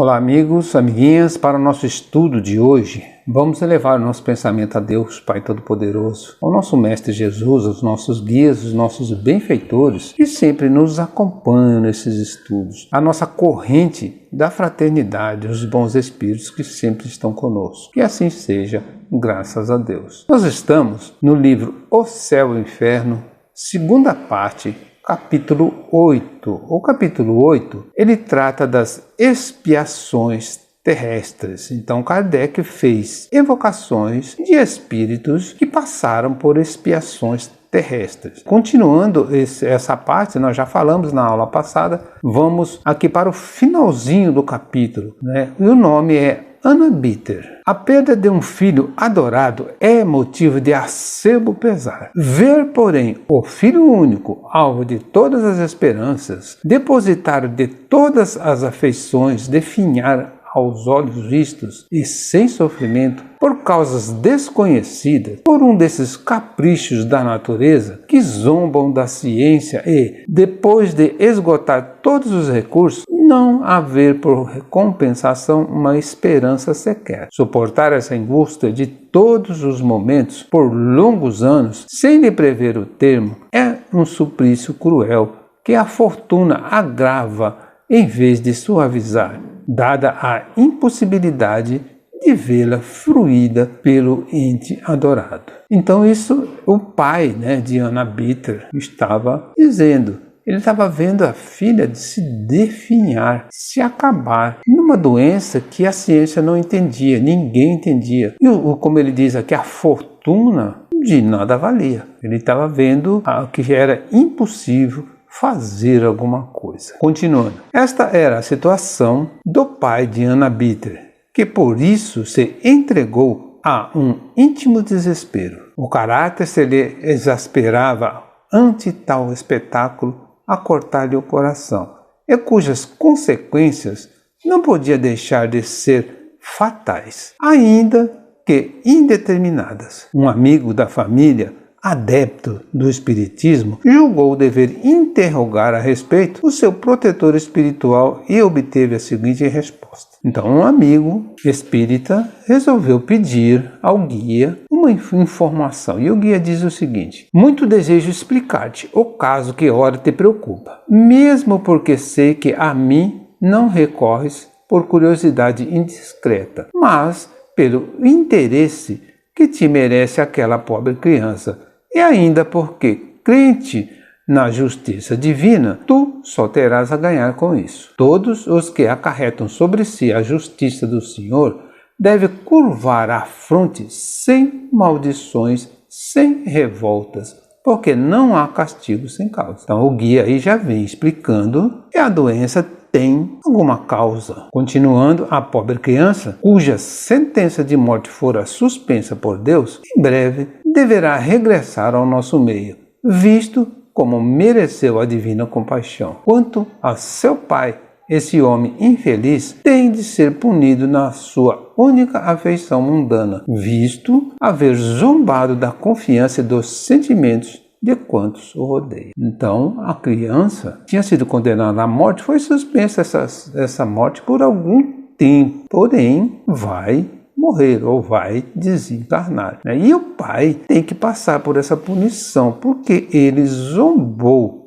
Olá amigos, amiguinhas, para o nosso estudo de hoje, vamos elevar o nosso pensamento a Deus, Pai Todo-Poderoso, ao nosso Mestre Jesus, aos nossos guias, os nossos benfeitores, que sempre nos acompanham nesses estudos, a nossa corrente da fraternidade, os bons espíritos que sempre estão conosco. Que assim seja, graças a Deus. Nós estamos no livro O Céu e o Inferno, segunda parte, capítulo 8. O capítulo 8, ele trata das expiações terrestres. Então Kardec fez evocações de espíritos que passaram por expiações terrestres. Continuando essa parte, nós já falamos na aula passada, vamos aqui para o finalzinho do capítulo, né? E o nome é Ana Bitter. A perda de um filho adorado é motivo de acerbo pesar. Ver, porém, o filho único, alvo de todas as esperanças, depositário de todas as afeições, definhar aos olhos vistos e sem sofrimento, por causas desconhecidas, por um desses caprichos da natureza que zombam da ciência e, depois de esgotar todos os recursos, não haver por compensação uma esperança sequer. Suportar essa angústia de todos os momentos por longos anos, sem lhe prever o termo, é um suplício cruel que a fortuna agrava em vez de suavizar, dada a impossibilidade de vê-la fruída pelo ente adorado. Então isso o pai, de Ana Bitter estava dizendo. Ele estava vendo a filha se definhar, se acabar, numa doença que a ciência não entendia, ninguém entendia. E como ele diz aqui, a fortuna de nada valia. Ele estava vendo que era impossível fazer alguma coisa. Continuando. Esta era a situação do pai de Ana Bitter, que por isso se entregou a um íntimo desespero. O caráter se lhe exasperava ante tal espetáculo a cortar-lhe o coração, e cujas consequências não podia deixar de ser fatais, ainda que indeterminadas. Um amigo da família, adepto do espiritismo, julgou dever interrogar a respeito o seu protetor espiritual e obteve a seguinte resposta. Então, um amigo espírita resolveu pedir ao guia uma informação. E o guia diz o seguinte: muito desejo explicar-te o caso que ora te preocupa, mesmo porque sei que a mim não recorres por curiosidade indiscreta, mas pelo interesse que te merece aquela pobre criança, e ainda porque, crente na justiça divina, tu só terás a ganhar com isso. Todos os que acarretam sobre si a justiça do Senhor devem curvar a fronte sem maldições, sem revoltas, porque não há castigo sem causa. Então o guia aí já vem explicando que a doença tem alguma causa. Continuando, a pobre criança, cuja sentença de morte fora suspensa por Deus, em breve deverá regressar ao nosso meio, visto como mereceu a divina compaixão. Quanto a seu pai, esse homem infeliz tem de ser punido na sua única afeição mundana, visto haver zombado da confiança e dos sentimentos de quantos o rodeiam. Então, a criança tinha sido condenada à morte, foi suspensa essa morte por algum tempo, porém vai morrer ou vai desencarnar. E o pai tem que passar por essa punição, porque ele zombou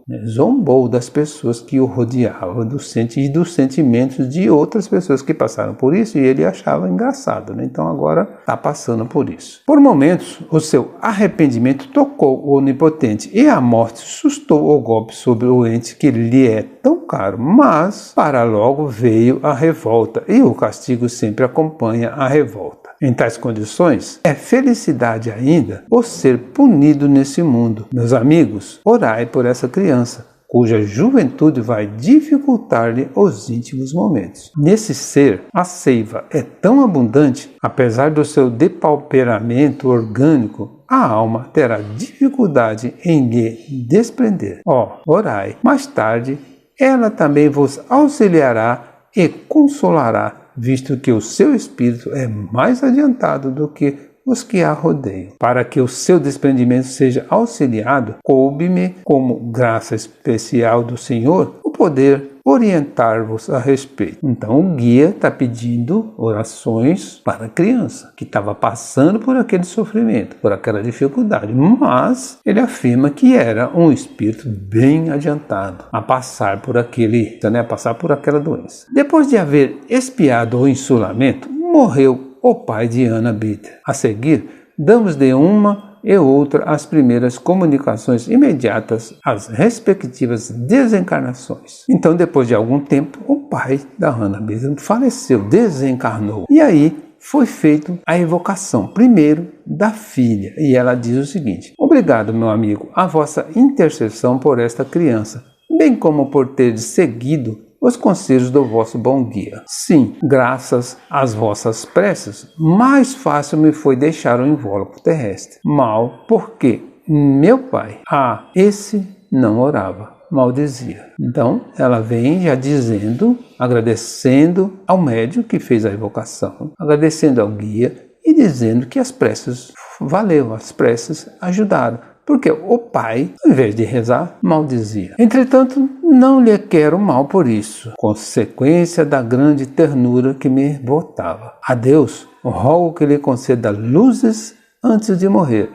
das pessoas que o rodeavam, dos sentimentos de outras pessoas que passaram por isso, e ele achava engraçado. Então agora está passando por isso. Por momentos, o seu arrependimento tocou o onipotente, e a morte sustou o golpe sobre o ente que lhe é tão caro, mas para logo veio a revolta, e o castigo sempre acompanha a revolta. Em tais condições, é felicidade ainda o ser punido nesse mundo. Meus amigos, orai por essa criança, cuja juventude vai dificultar-lhe os íntimos momentos. Nesse ser, a seiva é tão abundante, apesar do seu depauperamento orgânico, a alma terá dificuldade em lhe desprender. Orai. Mais tarde, ela também vos auxiliará e consolará, visto que o seu espírito é mais adiantado do que os que a rodeiam. Para que o seu desprendimento seja auxiliado, coube-me, como graça especial do Senhor, o poder orientar-vos a respeito. Então o guia está pedindo orações para a criança que estava passando por aquele sofrimento, por aquela dificuldade, mas ele afirma que era um espírito bem adiantado a passar por aquela doença. Depois de haver expiado o insulamento, morreu o pai de Ana Bitter. A seguir, damos de uma e outra as primeiras comunicações imediatas às respectivas desencarnações. Então, depois de algum tempo, o pai da Hannah Bitter faleceu, desencarnou. E aí foi feita a evocação, primeiro da filha. E ela diz o seguinte: obrigado, meu amigo, a vossa intercessão por esta criança, bem como por teres seguido os conselhos do vosso bom guia. Sim, graças às vossas preces, mais fácil me foi deixar o invólucro terrestre. Mal, porque meu pai, esse não orava, maldizia. Então, ela vem já dizendo, agradecendo ao médium que fez a evocação, agradecendo ao guia e dizendo que as preces valeu, as preces ajudaram. Porque o pai, ao invés de rezar, maldizia. Entretanto, não lhe quero mal por isso, consequência da grande ternura que me botava. A Deus, rogo que lhe conceda luzes antes de morrer.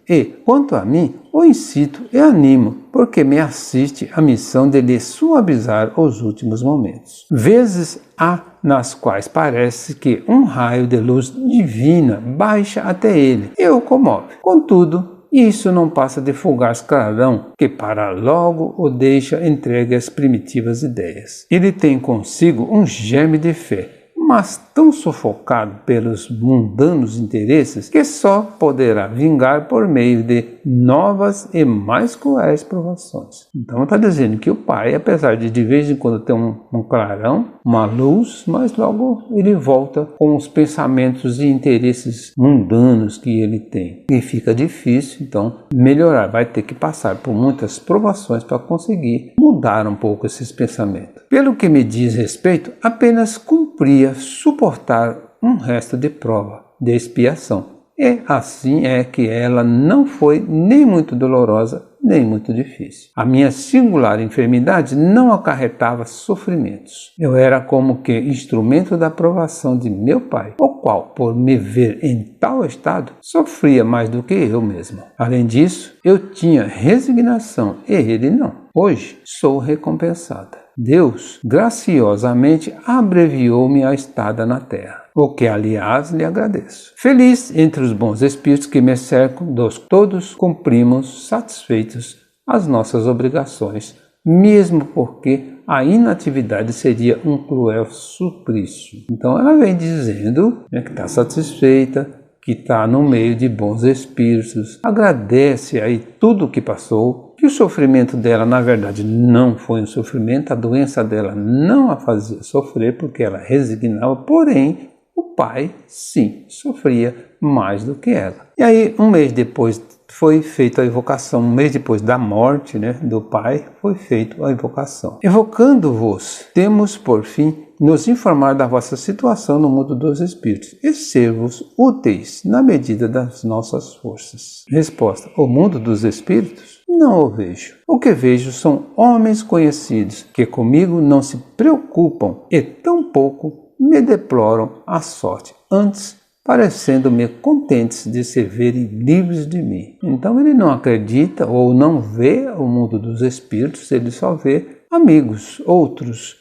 E, quanto a mim, o incito e animo, porque me assiste a missão de lhe suavizar os últimos momentos. Vezes há nas quais parece que um raio de luz divina baixa até ele e o comove. Contudo, isso não passa de fugaz clarão que para logo o deixa entregue às primitivas ideias. Ele tem consigo um germe de fé, mas tão sufocado pelos mundanos interesses que só poderá vingar por meio de novas e mais cruéis provações. Então está dizendo que o pai, apesar de vez em quando ter um clarão, uma luz, mas logo ele volta com os pensamentos e interesses mundanos que ele tem. E fica difícil, então, melhorar. Vai ter que passar por muitas provações para conseguir mudar um pouco esses pensamentos. Pelo que me diz respeito, apenas cumpria suportar um resto de prova, de expiação. E assim é que ela não foi nem muito dolorosa, nem muito difícil. A minha singular enfermidade não acarretava sofrimentos. Eu era como que instrumento da provação de meu pai, o qual, por me ver em tal estado, sofria mais do que eu mesmo. Além disso, eu tinha resignação e ele não. Hoje sou recompensada. Deus graciosamente abreviou-me a estada na terra, o que aliás lhe agradeço. Feliz entre os bons espíritos que me cercam, todos cumprimos satisfeitos as nossas obrigações, mesmo porque a inatividade seria um cruel suplício. Então ela vem dizendo que está satisfeita, que está no meio de bons espíritos, agradece aí tudo o que passou, que o sofrimento dela, na verdade, não foi um sofrimento, a doença dela não a fazia sofrer, porque ela resignava, porém, o pai, sim, sofria mais do que ela. E aí, um mês depois, foi feita a evocação, um mês depois da morte do pai, foi feita a evocação. Evocando-vos, temos, por fim, nos informar da vossa situação no mundo dos espíritos e ser-vos úteis na medida das nossas forças. Resposta: o mundo dos espíritos? Não o vejo. O que vejo são homens conhecidos que comigo não se preocupam e tampouco me deploram a sorte, antes parecendo-me contentes de se verem livres de mim. Então ele não acredita ou não vê o mundo dos espíritos, ele só vê amigos, outros,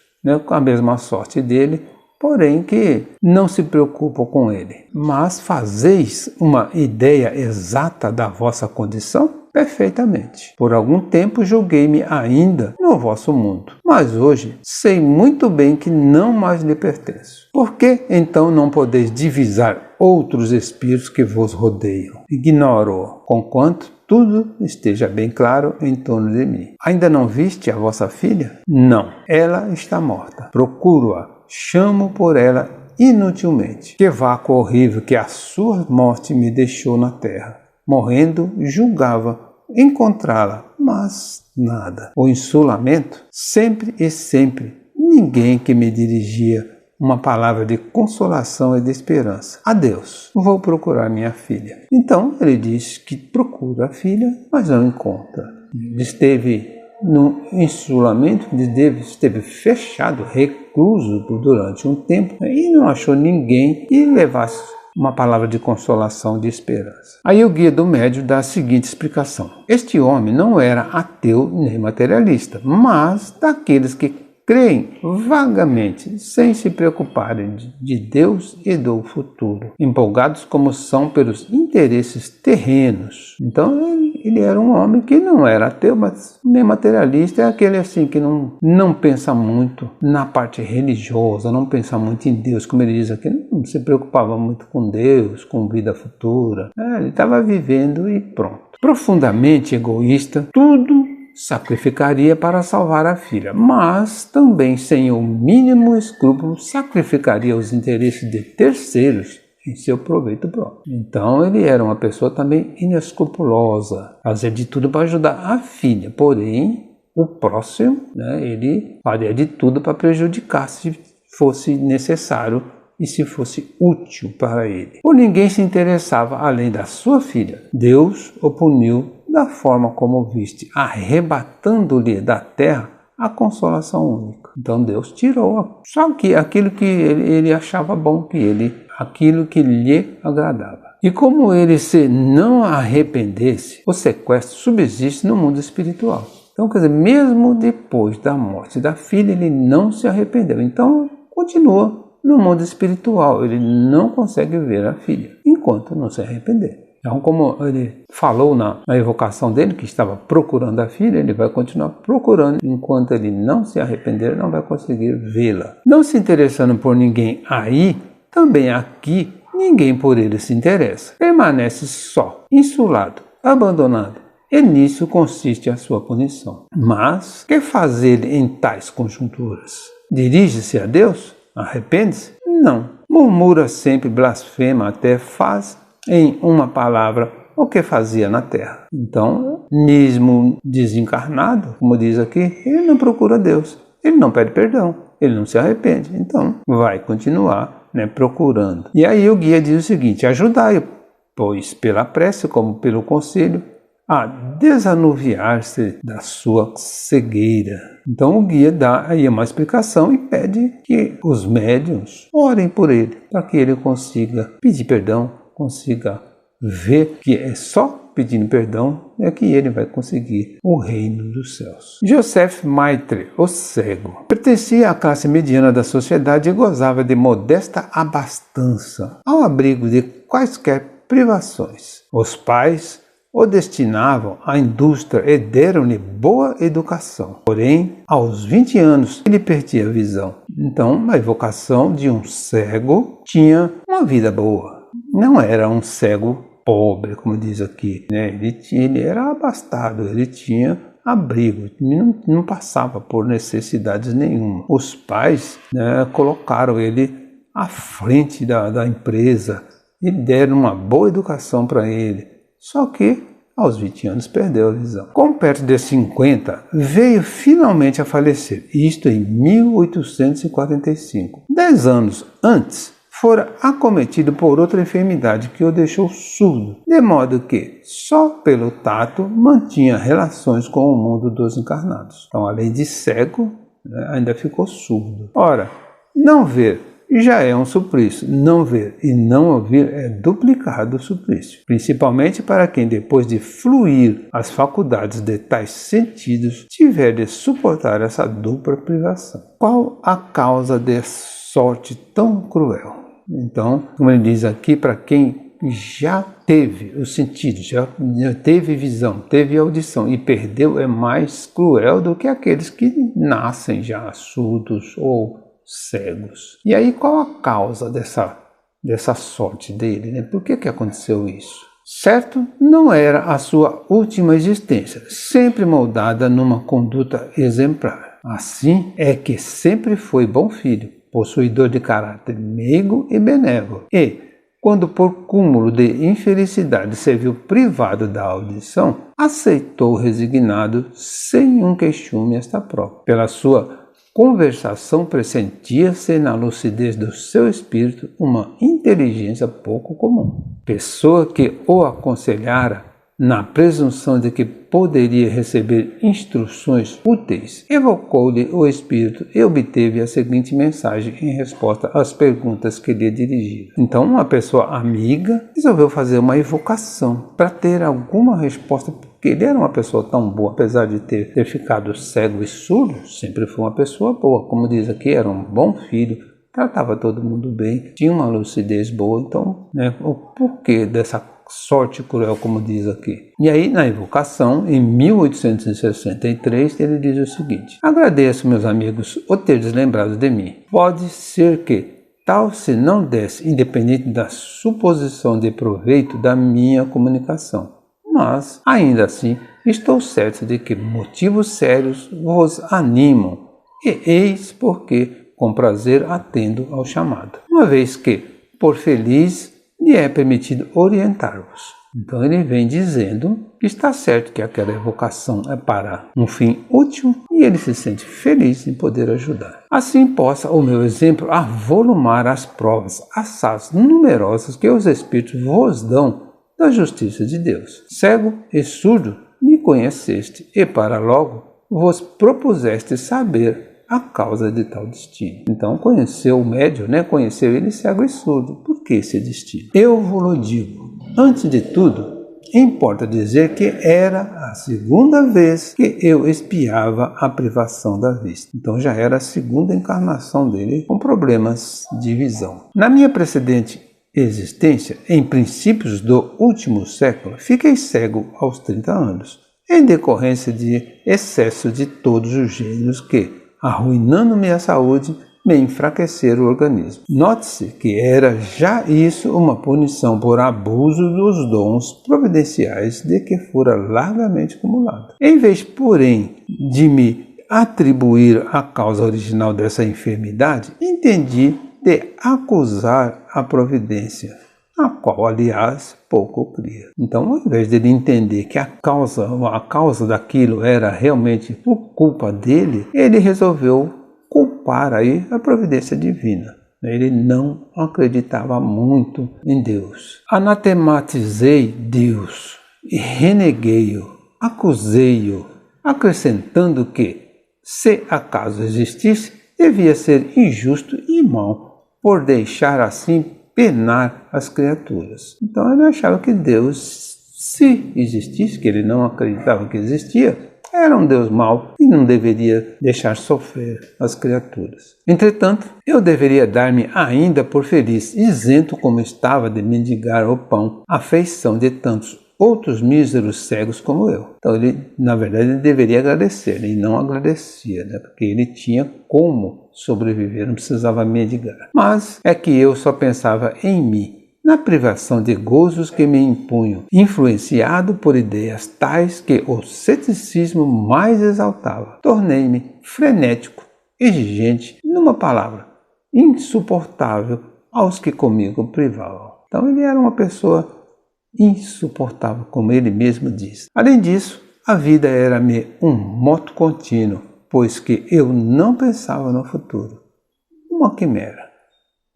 com a mesma sorte dele, porém que não se preocupam com ele. Mas fazeis uma ideia exata da vossa condição? Perfeitamente. Por algum tempo julguei-me ainda no vosso mundo, mas hoje sei muito bem que não mais lhe pertenço. Por que então não podeis divisar outros espíritos que vos rodeiam? Ignoro-o, conquanto tudo esteja bem claro em torno de mim. Ainda não viste a vossa filha? Não, ela está morta. Procuro-a, chamo por ela inutilmente. Que vácuo horrível que a sua morte me deixou na terra. Morrendo, julgava encontrá-la, mas nada. O insulamento, sempre e sempre, ninguém que me dirigia uma palavra de consolação e de esperança. Adeus, vou procurar minha filha. Então ele diz que procura a filha, mas não encontra. Ele esteve no isolamento, esteve fechado, recluso durante um tempo e não achou ninguém que levasse uma palavra de consolação, de esperança. Aí o guia do médium dá a seguinte explicação. Este homem não era ateu nem materialista, mas daqueles que creem vagamente, sem se preocuparem de Deus e do futuro, empolgados como são pelos interesses terrenos. Então ele era um homem que não era ateu, mas nem materialista, é aquele assim que não pensa muito na parte religiosa, não pensa muito em Deus, como ele diz aqui, não se preocupava muito com Deus, com vida futura. Ele estava vivendo e pronto. Profundamente egoísta, tudo sacrificaria para salvar a filha, mas também sem o mínimo escrúpulo sacrificaria os interesses de terceiros em seu proveito próprio. Então ele era uma pessoa também inescrupulosa, fazia de tudo para ajudar a filha, porém o próximo, ele faria de tudo para prejudicar se fosse necessário e se fosse útil para ele. Por ninguém se interessava além da sua filha. Deus o puniu da forma como viste, arrebatando-lhe da terra a consolação única. Então Deus tirou só que aquilo que ele achava bom, aquilo que lhe agradava. E como ele se não arrependesse, o sequestro subsiste no mundo espiritual. Então, quer dizer, mesmo depois da morte da filha, ele não se arrependeu. Então, continua no mundo espiritual. Ele não consegue ver a filha, enquanto não se arrepender. Então, como ele falou na evocação dele, que estava procurando a filha, ele vai continuar procurando. Enquanto ele não se arrepender, ele não vai conseguir vê-la. Não se interessando por ninguém aí, também aqui, ninguém por ele se interessa. Permanece só, insulado, abandonado. E nisso consiste a sua punição. Mas, que fazer em tais conjunturas? Dirige-se a Deus? Arrepende-se? Não. Murmura sempre, blasfema, até faz em uma palavra o que fazia na terra. Então, mesmo desencarnado, como diz aqui, ele não procura Deus, ele não pede perdão, ele não se arrepende. Então, vai continuar procurando. E aí o guia diz o seguinte: ajudai-o, pois pela prece como pelo conselho, a desanuviar-se da sua cegueira. Então o guia dá aí uma explicação e pede que os médiuns orem por ele, para que ele consiga pedir perdão, consiga ver que é só pedindo perdão é que ele vai conseguir o reino dos céus. Joseph Maitre, o cego, pertencia à classe mediana da sociedade e gozava de modesta abastança, ao abrigo de quaisquer privações. Os pais o destinavam à indústria e deram-lhe boa educação. Porém, aos 20 anos, ele perdia a visão. Então, a evocação de um cego tinha uma vida boa. Não era um cego pobre, como diz aqui. Ele era abastado, ele tinha abrigo, não passava por necessidades nenhuma. Os pais colocaram ele à frente da empresa e deram uma boa educação para ele. Só que, aos 20 anos, perdeu a visão. Com perto de 50, veio finalmente a falecer, isto em 1845. 10 anos antes, fora acometido por outra enfermidade que o deixou surdo, de modo que, só pelo tato, mantinha relações com o mundo dos encarnados. Então, além de cego, ainda ficou surdo. Ora, não ver já é um suplício. Não ver e não ouvir é duplicado o suplício, principalmente para quem, depois de fluir as faculdades de tais sentidos, tiver de suportar essa dupla privação. Qual a causa de sorte tão cruel? Então, como ele diz aqui, para quem já teve os sentidos, já teve visão, teve audição e perdeu, é mais cruel do que aqueles que nascem já surdos ou cegos. E aí, qual a causa dessa sorte dele? Por que aconteceu isso? Certo, não era a sua última existência, sempre moldada numa conduta exemplar. Assim é que sempre foi bom filho, possuidor de caráter meigo e benévolo, e, quando por cúmulo de infelicidade se viu privado da audição, aceitou resignado, sem um queixume esta prova. Pela sua conversação pressentia-se na lucidez do seu espírito uma inteligência pouco comum. Pessoa que o aconselhara, na presunção de que poderia receber instruções úteis, evocou-lhe o espírito e obteve a seguinte mensagem em resposta às perguntas que lhe dirigiram. Então, uma pessoa amiga resolveu fazer uma evocação para ter alguma resposta, porque ele era uma pessoa tão boa, apesar de ter ficado cego e surdo, sempre foi uma pessoa boa. Como diz aqui, era um bom filho, tratava todo mundo bem, tinha uma lucidez boa. Então, o porquê dessa sorte cruel, como diz aqui. E aí, na evocação, em 1863, ele diz o seguinte: agradeço, meus amigos, o terdes lembrado de mim. Pode ser que tal se não desse, independente da suposição de proveito da minha comunicação. Mas, ainda assim, estou certo de que motivos sérios vos animam, e eis porque, com prazer, atendo ao chamado. Uma vez que, por feliz, lhe é permitido orientar-vos. Então ele vem dizendo que está certo que aquela evocação é para um fim útil e ele se sente feliz em poder ajudar. Assim possa o meu exemplo avolumar as provas assaz numerosas que os Espíritos vos dão da justiça de Deus. Cego e surdo me conheceste e para logo vos propuseste saber a causa de tal destino. Então conheceu o médium, conheceu ele cego e surdo. Por que esse destino? Eu vos digo, antes de tudo, importa dizer que era a segunda vez que eu espiava a privação da vista. Então já era a segunda encarnação dele com problemas de visão. Na minha precedente existência, em princípios do último século, fiquei cego aos 30 anos, em decorrência de excesso de todos os gêneros que, arruinando-me a saúde, me enfraqueceram o organismo. Note-se que era já isso uma punição por abuso dos dons providenciais de que fora largamente acumulado. Em vez, porém, de me atribuir a causa original dessa enfermidade, entendi de acusar a providência, a qual, aliás, pouco cria. Então, ao invés de ele entender que a causa daquilo era realmente por culpa dele, ele resolveu culpar aí a providência divina. Ele não acreditava muito em Deus. Anatematizei Deus e reneguei-o, acusei-o, acrescentando que, se acaso existisse, devia ser injusto e mau por deixar assim penar as criaturas. Então ele achava que Deus, se existisse, que ele não acreditava que existia, era um Deus mau e não deveria deixar sofrer as criaturas. Entretanto, eu deveria dar-me ainda por feliz, isento como estava de mendigar o pão, a feição de tantos outros míseros cegos como eu. Então ele, na verdade, ele deveria agradecer, e não agradecia, porque ele tinha como sobreviver, não precisava mendigar. Mas é que eu só pensava em mim, na privação de gozos que me impunham, influenciado por ideias tais que o ceticismo mais exaltava. Tornei-me frenético, exigente, numa palavra, insuportável aos que comigo privavam. Então ele era uma pessoa insuportável, como ele mesmo diz. Além disso, a vida era-me um moto contínuo, pois que eu não pensava no futuro. Uma quimera.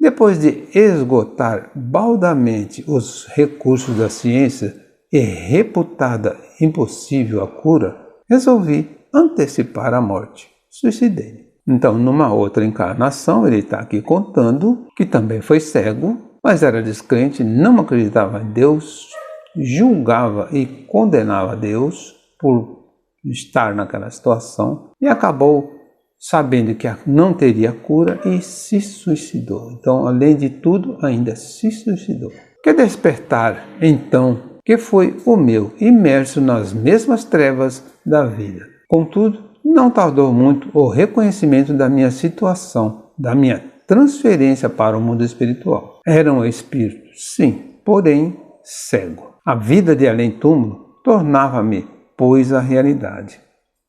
Depois de esgotar baldamente os recursos da ciência e reputada impossível a cura, resolvi antecipar a morte. Suicidei-me. Então, numa outra encarnação, ele está aqui contando que também foi cego, mas era descrente, não acreditava em Deus, julgava e condenava Deus por estar naquela situação e acabou sabendo que não teria cura e se suicidou. Então, além de tudo, ainda se suicidou. Que despertar, então, que foi o meu, imerso nas mesmas trevas da vida. Contudo, não tardou muito o reconhecimento da minha situação, da minha transferência para o mundo espiritual. Era um espírito, sim, porém cego. A vida de além-túmulo tornava-me, pois, a realidade.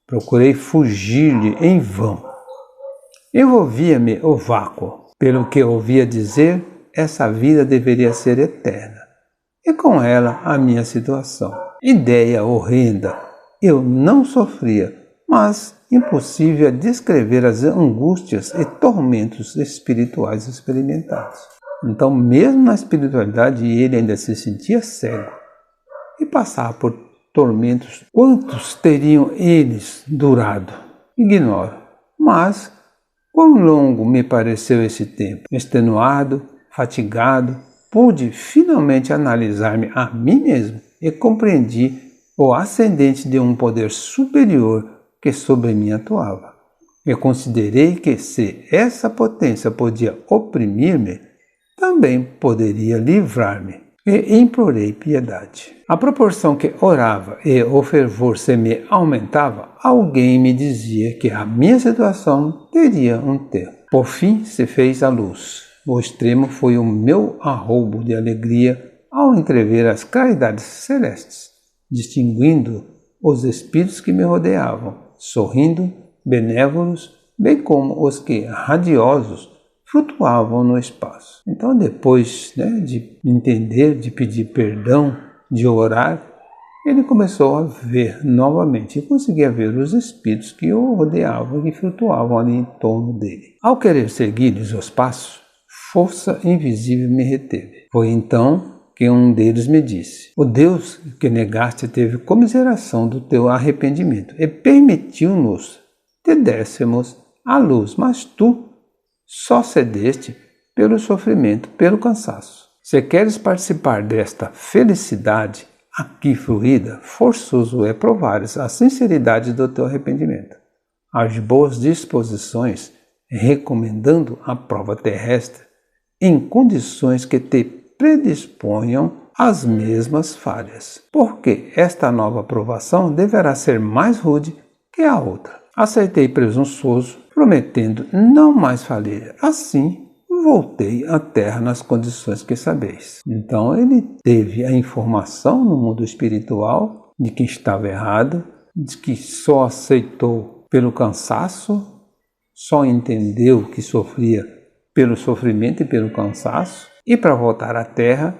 Procurei fugir-lhe em vão. Envolvia-me o vácuo. Pelo que ouvia dizer, essa vida deveria ser eterna. E com ela a minha situação. Ideia horrenda. Eu não sofria, mas impossível é descrever as angústias e tormentos espirituais experimentados. Então, mesmo na espiritualidade, ele ainda se sentia cego e passava por tormentos. Quantos teriam eles durado? Ignoro. Mas, quão longo me pareceu esse tempo? Extenuado, fatigado, pude finalmente analisar-me a mim mesmo e compreendi o ascendente de um poder superior que sobre mim atuava. Eu considerei que se essa potência podia oprimir-me, também poderia livrar-me, e implorei piedade. À proporção que orava e o fervor se me aumentava, alguém me dizia que a minha situação teria um termo. Por fim se fez a luz. O extremo foi o meu arroubo de alegria ao entrever as claridades celestes, distinguindo os espíritos que me rodeavam, sorrindo, benévolos, bem como os que, radiosos, flutuavam no espaço. Então, depois de entender, de pedir perdão, de orar, ele começou a ver novamente e conseguia ver os espíritos que o rodeavam e flutuavam ali em torno dele. Ao querer seguir-lhes os passos, força invisível me reteve. Foi então que um deles me disse: o Deus que negaste teve comiseração do teu arrependimento e permitiu-nos que dessemos à luz, mas tu só cedeste pelo sofrimento, pelo cansaço. Se queres participar desta felicidade aqui fluída, forçoso é provares a sinceridade do teu arrependimento, as boas disposições, recomendando a prova terrestre em condições que te predisponham às mesmas falhas, porque esta nova provação deverá ser mais rude que a outra. Aceitei presunçoso, prometendo não mais falir. Assim, voltei à terra nas condições que sabeis. Então, ele teve a informação no mundo espiritual de que estava errado, de que só aceitou pelo cansaço, só entendeu que sofria pelo sofrimento e pelo cansaço, e para voltar à terra,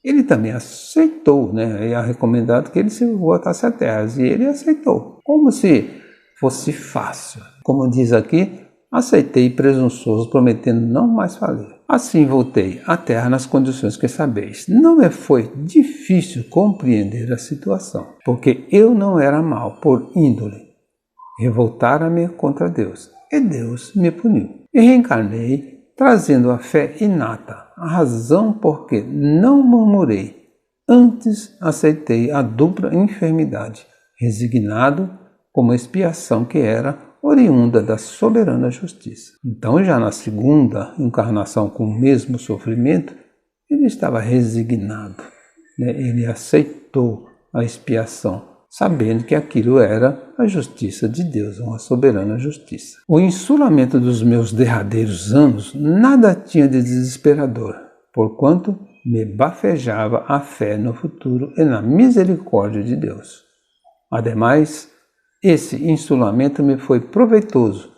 ele também aceitou, É recomendado que ele se voltasse à terra, e ele aceitou, como se fosse fácil. Como diz aqui, aceitei presunçoso, prometendo não mais falir. Assim voltei à terra nas condições que sabeis. Não me foi difícil compreender a situação, porque eu não era mau por índole. Revoltara-me contra Deus, e Deus me puniu. E reencarnei, trazendo a fé inata, a razão por que não murmurei. Antes aceitei a dupla enfermidade, resignado como expiação que era oriunda da soberana justiça. Então, já na segunda encarnação com o mesmo sofrimento, ele estava resignado, Ele aceitou a expiação, sabendo que aquilo era a justiça de Deus, uma soberana justiça. O insulamento dos meus derradeiros anos nada tinha de desesperador, porquanto me bafejava a fé no futuro e na misericórdia de Deus. Ademais, esse insulamento me foi proveitoso,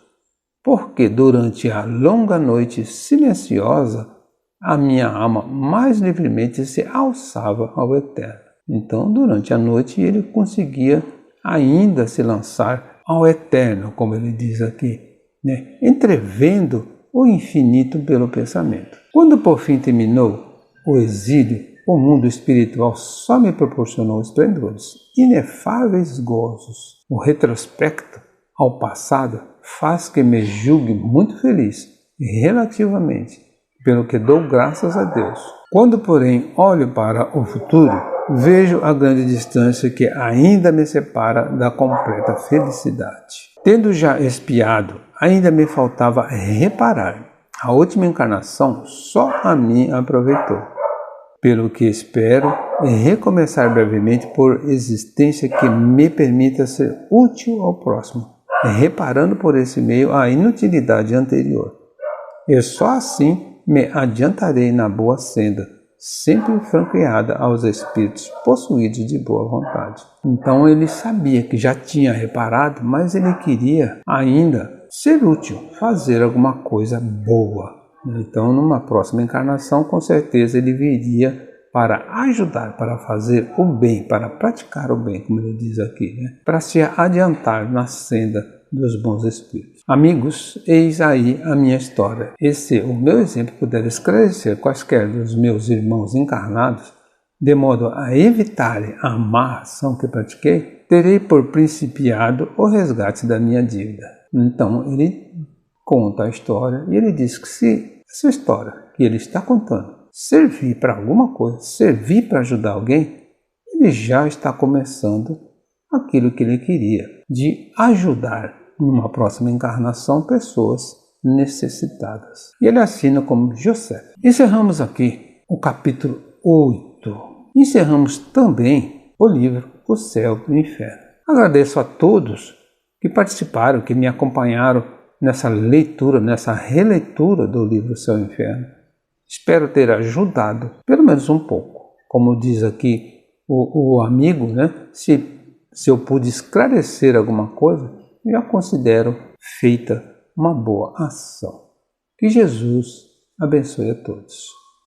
porque durante a longa noite silenciosa, a minha alma mais livremente se alçava ao Eterno. Então, durante a noite, ele conseguia ainda se lançar ao Eterno, como ele diz aqui, entrevendo o infinito pelo pensamento. Quando por fim terminou o exílio, o mundo espiritual só me proporcionou esplendores, inefáveis gozos. O retrospecto ao passado faz que me julgue muito feliz, relativamente, pelo que dou graças a Deus. Quando, porém, olho para o futuro, vejo a grande distância que ainda me separa da completa felicidade. Tendo já expiado, ainda me faltava reparar. A última encarnação só a mim aproveitou. Pelo que espero recomeçar brevemente por existência que me permita ser útil ao próximo, reparando por esse meio a inutilidade anterior. E só assim me adiantarei na boa senda, sempre franqueada aos espíritos possuídos de boa vontade. Então ele sabia que já tinha reparado, mas ele queria ainda ser útil, fazer alguma coisa boa. Então, numa próxima encarnação, com certeza ele viria para ajudar, para fazer o bem, para praticar o bem, como ele diz aqui, né? Para se adiantar na senda dos bons espíritos. Amigos, eis aí a minha história. E se o meu exemplo puder esclarecer quaisquer dos meus irmãos encarnados, de modo a evitarem a má ação que pratiquei, terei por principiado o resgate da minha dívida. Então ele conta a história e ele diz que se essa história que ele está contando servir para alguma coisa, servir para ajudar alguém, ele já está começando aquilo que ele queria, de ajudar numa próxima encarnação pessoas necessitadas. E ele assina como José. Encerramos aqui o capítulo 8. Encerramos também o livro O Céu e o Inferno. Agradeço a todos que participaram, que me acompanharam nessa leitura, nessa releitura do livro O Céu e o Inferno. Espero ter ajudado, pelo menos um pouco. Como diz aqui o amigo, né? Se eu pude esclarecer alguma coisa, já considero feita uma boa ação. Que Jesus abençoe a todos.